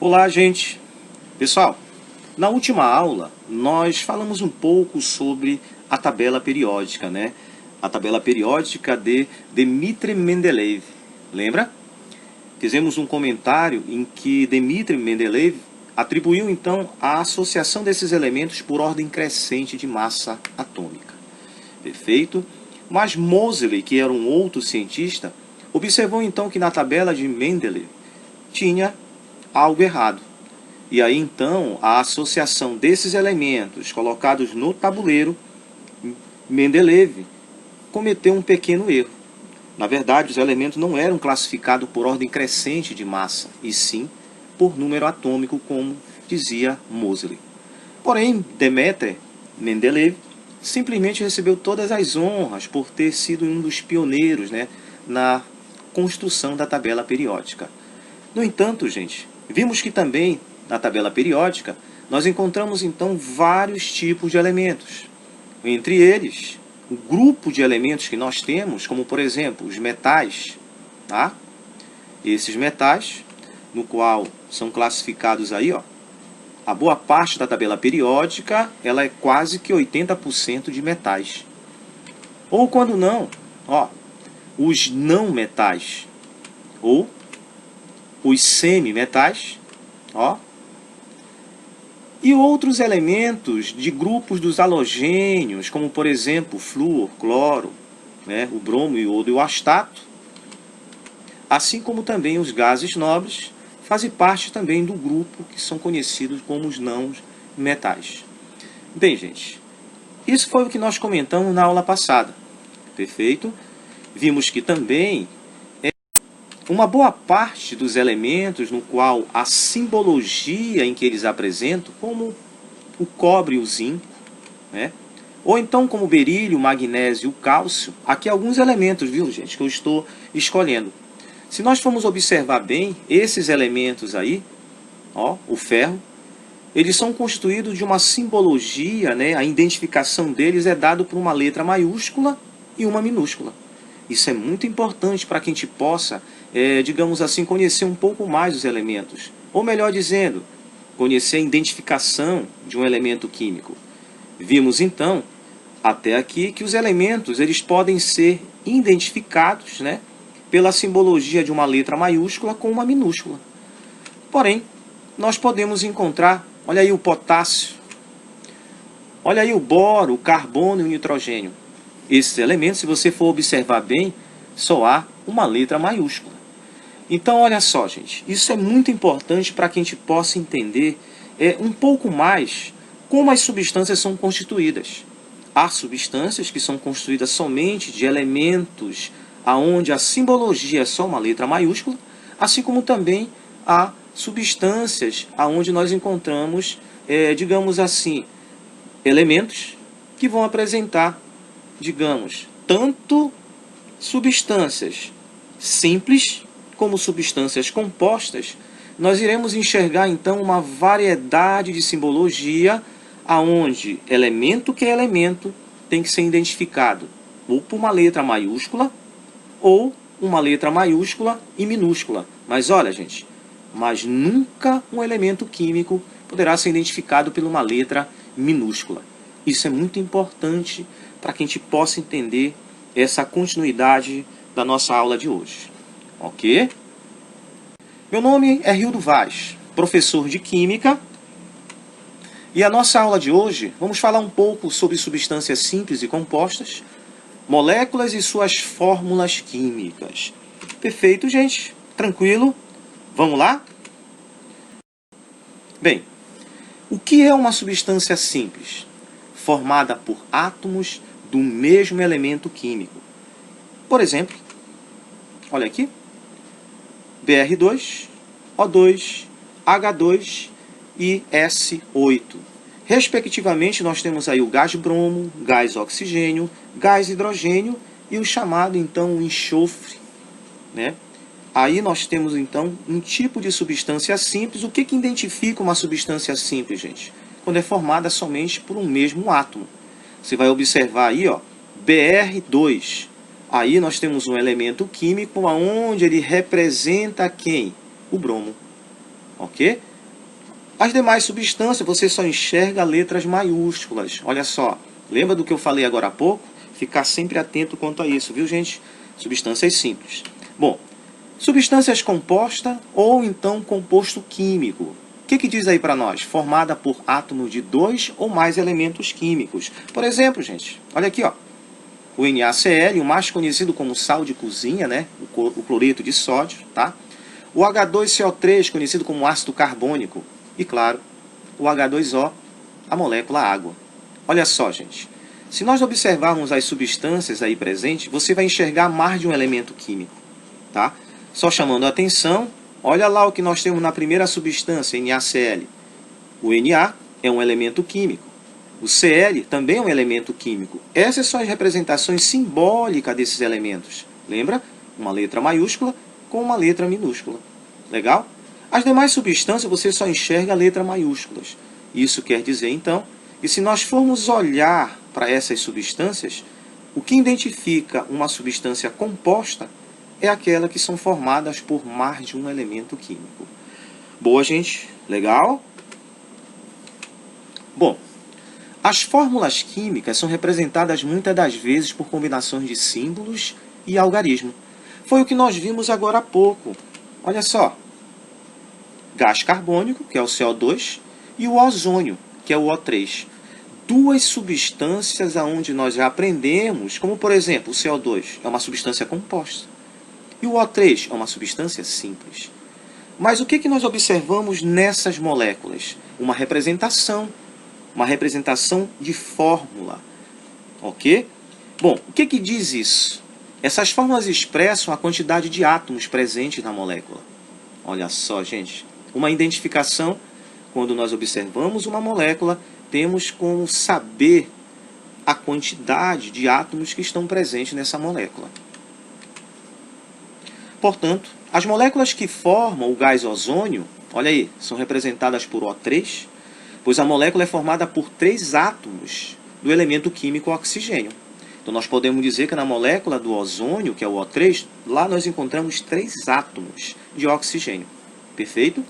Olá, gente! Pessoal, na última aula nós falamos um pouco sobre a tabela periódica, né? A tabela periódica de Dmitri Mendeleev. Lembra? Fizemos um comentário em que Dmitri Mendeleev atribuiu então a associação desses elementos por ordem crescente de massa atômica. Perfeito? Mas Moseley, que era um outro cientista, observou então que na tabela de Mendeleev tinha algo errado. E aí então a associação desses elementos colocados no tabuleiro, Mendeleev cometeu um pequeno erro. Na verdade, os elementos não eram classificados por ordem crescente de massa, e sim por número atômico, como dizia Moseley. Porém, Dmitri Mendeleev simplesmente recebeu todas as honras por ter sido um dos pioneiros, né, na construção da tabela periódica. No entanto, gente, vimos que também na tabela periódica nós encontramos então vários tipos de elementos. Entre eles, o grupo de elementos que nós temos, como por exemplo os metais, tá? Esses metais, no qual são classificados aí, ó, a boa parte da tabela periódica, ela é quase que 80% de metais. Ou quando não, ó, os não metais, ou os semimetais, ó, e outros elementos de grupos dos halogênios, como por exemplo flúor, cloro, né, o bromo, o iodo e o astato, assim como também os gases nobres, fazem parte também do grupo que são conhecidos como os não metais. Bem, gente, isso foi o que nós comentamos na aula passada, perfeito? Vimos que também uma boa parte dos elementos no qual a simbologia em que eles apresentam, como o cobre e o zinco, né? Ou então como o berílio, o magnésio e o cálcio, aqui alguns elementos, viu, gente, que eu estou escolhendo. Se nós formos observar bem, esses elementos aí, ó, o ferro, eles são constituídos de uma simbologia, né? A identificação deles é dada por uma letra maiúscula e uma minúscula. Isso é muito importante para que a gente possa, digamos assim, conhecer um pouco mais os elementos. Ou melhor dizendo, conhecer a identificação de um elemento químico. Vimos então, até aqui, que os elementos eles podem ser identificados, né, pela simbologia de uma letra maiúscula com uma minúscula. Porém, nós podemos encontrar, olha aí o potássio, olha aí o boro, o carbono e o nitrogênio. Esses elementos, se você for observar bem, só há uma letra maiúscula. Então, olha só, gente, isso é muito importante para que a gente possa entender um pouco mais como as substâncias são constituídas. Há substâncias que são constituídas somente de elementos onde a simbologia é só uma letra maiúscula, assim como também há substâncias onde nós encontramos, digamos assim, elementos que vão apresentar, digamos, tanto substâncias simples como substâncias compostas. Nós iremos enxergar então uma variedade de simbologia aonde elemento que é elemento tem que ser identificado ou por uma letra maiúscula ou uma letra maiúscula e minúscula. Mas olha, gente, mas nunca um elemento químico poderá ser identificado por uma letra minúscula. Isso é muito importante para que a gente possa entender essa continuidade da nossa aula de hoje. Ok? Meu nome é Rildo Vaz, professor de Química. E a nossa aula de hoje, vamos falar um pouco sobre substâncias simples e compostas, moléculas e suas fórmulas químicas. Perfeito, gente? Tranquilo? Vamos lá? Bem, o que é uma substância simples? Formada por átomos do mesmo elemento químico. Por exemplo, olha aqui, Br2, O2, H2 e S8. Respectivamente, nós temos aí o gás bromo, gás oxigênio, gás hidrogênio e o chamado, então, enxofre, né? Aí nós temos, então, um tipo de substância simples. O que identifica uma substância simples, gente? Quando é formada somente por um mesmo átomo. Você vai observar aí, ó, Br2. Aí nós temos um elemento químico onde ele representa quem? O bromo. Ok? As demais substâncias você só enxerga letras maiúsculas. Olha só, lembra do que eu falei agora há pouco? Ficar sempre atento quanto a isso, viu, gente? Substâncias simples. Bom, substâncias compostas ou então composto químico. O que diz aí para nós? Formada por átomos de 2 ou mais elementos químicos. Por exemplo, gente, olha aqui, ó. O NaCl, o mais conhecido como sal de cozinha, né? O cloreto de sódio, tá? O H2CO3, conhecido como ácido carbônico. E, claro, o H2O, a molécula água. Olha só, gente. Se nós observarmos as substâncias aí presentes, você vai enxergar mais de um elemento químico, tá? Só chamando a atenção, olha lá o que nós temos na primeira substância, NaCl. O Na é um elemento químico. O Cl também é um elemento químico. Essas são as representações simbólicas desses elementos. Lembra? Uma letra maiúscula com uma letra minúscula. Legal? As demais substâncias você só enxerga letras maiúsculas. Isso quer dizer, então, que se nós formos olhar para essas substâncias, o que identifica uma substância composta é aquela que são formadas por mais de um elemento químico. Boa, gente? Legal? Bom, as fórmulas químicas são representadas muitas das vezes por combinações de símbolos e algarismo. Foi o que nós vimos agora há pouco. Olha só. Gás carbônico, que é o CO2, e o ozônio, que é o O3. Duas substâncias onde nós já aprendemos, como por exemplo, o CO2 é uma substância composta e o O3 é uma substância simples. Mas o que nós observamos nessas moléculas? Uma representação de fórmula. Ok? Bom, o que diz isso? Essas fórmulas expressam a quantidade de átomos presentes na molécula. Olha só, gente. Uma identificação, quando nós observamos uma molécula, temos como saber a quantidade de átomos que estão presentes nessa molécula. Portanto, as moléculas que formam o gás ozônio, olha aí, são representadas por O3, pois a molécula é formada por 3 átomos do elemento químico oxigênio. Então nós podemos dizer que na molécula do ozônio, que é o O3, lá nós encontramos 3 átomos de oxigênio. Perfeito?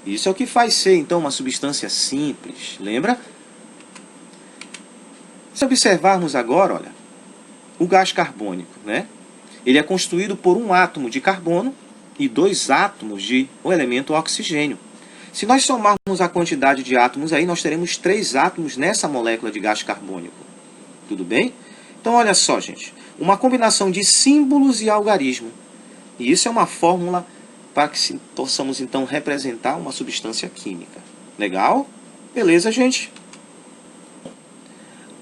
Isso é o que faz ser, então, uma substância simples. Lembra? Se observarmos agora, olha, o gás carbônico, né? Ele é constituído por um átomo de carbono e 2 átomos de o elemento oxigênio. Se nós somarmos a quantidade de átomos aí, nós teremos 3 átomos nessa molécula de gás carbônico. Tudo bem? Então, olha só, gente. Uma combinação de símbolos e algarismo. E isso é uma fórmula para que possamos, então, representar uma substância química. Legal? Beleza, gente?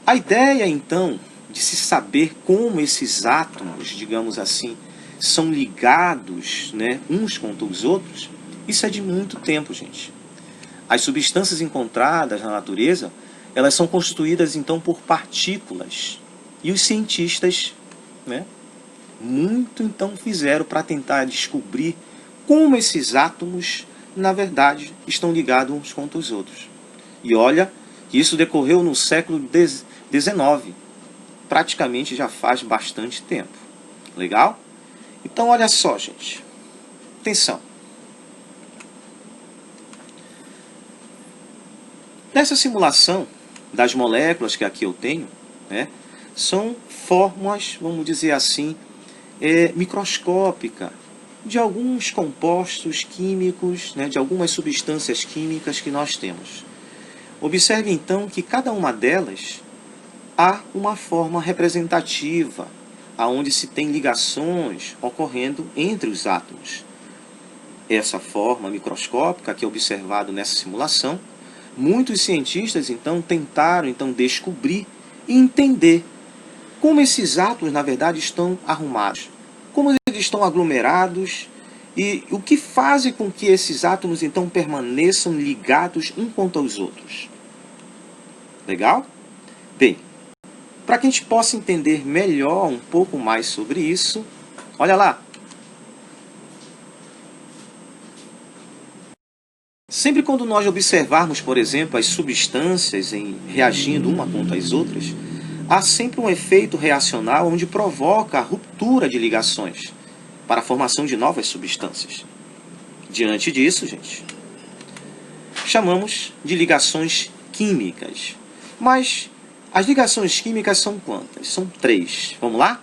A ideia, então, de se saber como esses átomos, digamos assim, são ligados, né, uns contra os outros, isso é de muito tempo, gente. As substâncias encontradas na natureza, elas são constituídas, então, por partículas. E os cientistas, né, muito, então, fizeram para tentar descobrir como esses átomos, na verdade, estão ligados uns contra os outros. E olha que isso decorreu no século XIX. Praticamente já faz bastante tempo. Legal? Então, olha só, gente. Atenção. Nessa simulação das moléculas que aqui eu tenho, né, são formas, vamos dizer assim, microscópicas de alguns compostos químicos, né, de algumas substâncias químicas que nós temos. Observe, então, que cada uma delas há uma forma representativa, onde se tem ligações ocorrendo entre os átomos. Essa forma microscópica que é observado nessa simulação, muitos cientistas então tentaram descobrir e entender como esses átomos na verdade estão arrumados, como eles estão aglomerados e o que faz com que esses átomos então permaneçam ligados uns contra os outros. Legal? Bem, para que a gente possa entender melhor um pouco mais sobre isso, olha lá. Sempre quando nós observarmos, por exemplo, as substâncias reagindo uma contra as outras, há sempre um efeito reacional onde provoca a ruptura de ligações para a formação de novas substâncias. Diante disso, gente, chamamos de ligações químicas. Mas as ligações químicas são quantas? São 3. Vamos lá?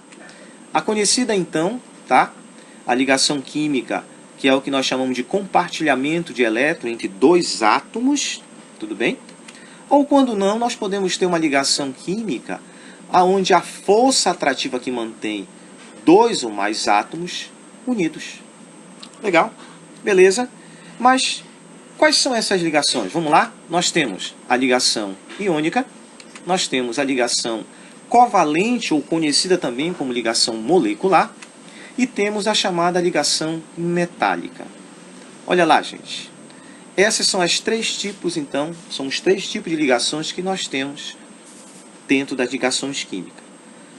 A conhecida então, tá? A ligação química, que é o que nós chamamos de compartilhamento de elétron entre 2 átomos, tudo bem? Ou quando não, nós podemos ter uma ligação química onde a força atrativa que mantém 2 ou mais átomos unidos. Legal? Beleza? Mas quais são essas ligações? Vamos lá? Nós temos a ligação iônica, nós temos a ligação covalente, ou conhecida também como ligação molecular, e temos a chamada ligação metálica. Olha lá, gente. Esses são os 3 tipos, então, são os 3 tipos de ligações que nós temos dentro das ligações químicas.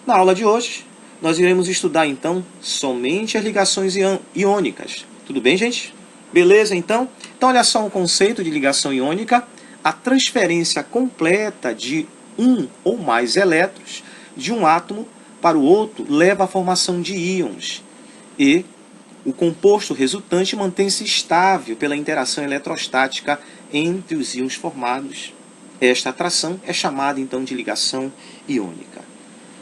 Na aula de hoje, nós iremos estudar, então, somente as ligações iônicas. Tudo bem, gente? Beleza, então? Então, olha só um conceito de ligação iônica: a transferência completa de um ou mais elétrons de um átomo para o outro leva à formação de íons, e o composto resultante mantém-se estável pela interação eletrostática entre os íons formados. Esta atração é chamada, então, de ligação iônica.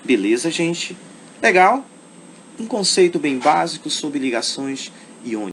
Beleza, gente? Legal? Um conceito bem básico sobre ligações iônicas.